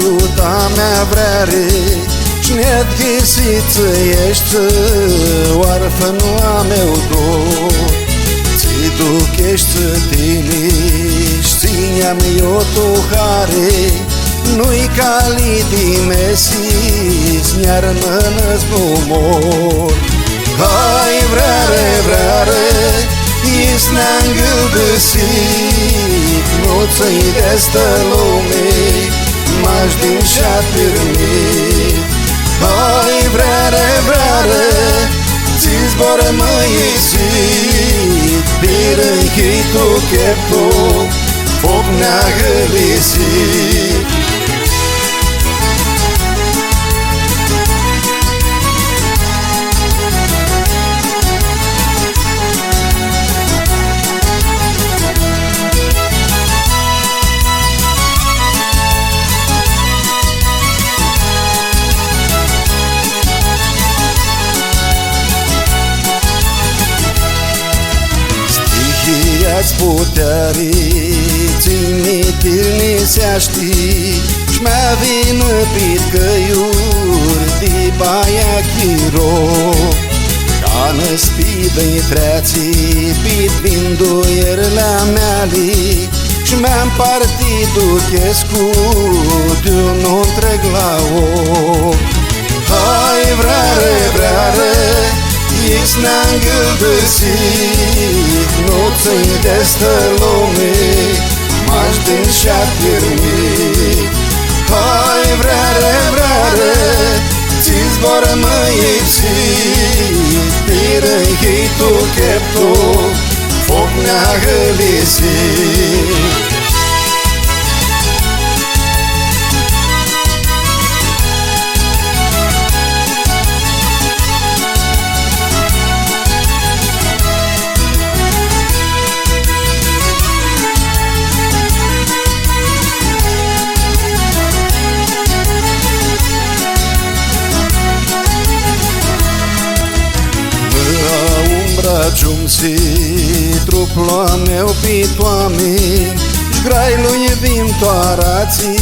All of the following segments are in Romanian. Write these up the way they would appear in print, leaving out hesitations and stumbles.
ruta mea vrare și neadghesiță ești orfanul a meu dor. Ți duchești tine și ține-am eu tu care nu-i cali di mesis ne-ar mănăs nu mor. Hai vrare, vrare, is ne-am gâlbăsit, nu ți-i destă lume, m-aș din și-a pirmit. Hai vrare, vrare, ți zboră mă isit, pirânchii tu cheptu, foc ne-a gălisit. Stihiați puterii, țimitirni se știi, și-mea vină pit căiuri, di baia chiro. Ca-nă spidă-i treații, pit binduier la meali, și-mea-n partidul chescu, de-un întreg la om. Hai vrare, vrare, is ne-am gâlbăsit, nu ți-i destă lume, m-aș din și-a pirmit. Hai vrare, vrare, ți zboră mă ipsit, pirânchii tu cheptu, foc ne-a gălisit. Ciumsi truplo meu pitoame, Șgrai lui vintoarații,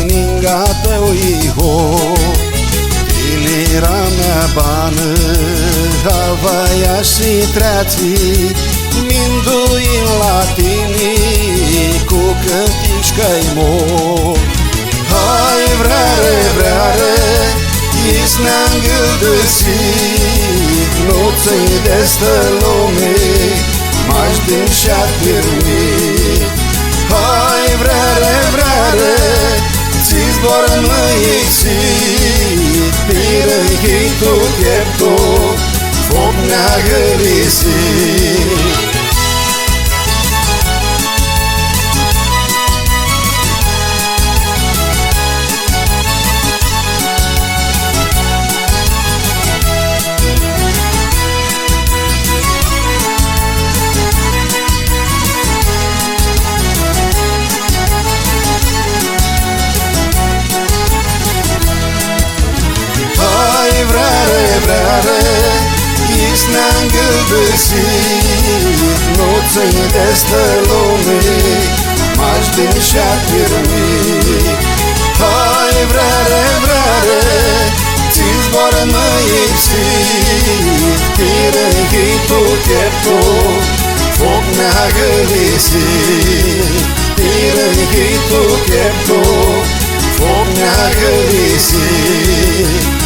Ningată uiho. Tinera mea bană, Havaia și treații, Minduin la tine, Cu cântișcă-i mor. Hai vrare, vrare, is ne-am gâlbăsit, nu ți-i destă lume, m-aș din și-a pirmit. Hai vrare, vrare, ți zboră mă ipsit, pirânchii tu cheptu, foc ne-a gălisit. Vrare, is ne-am gâlbăsit, nu ți-i destă lume, m-aș din și-a pirmit. Hai vrare, vrare, ți zboră mă ipsit, pirânchii tu cheptu, foc ne-a gălisit. Pirânchii tu cheptu, foc ne-a gălisit.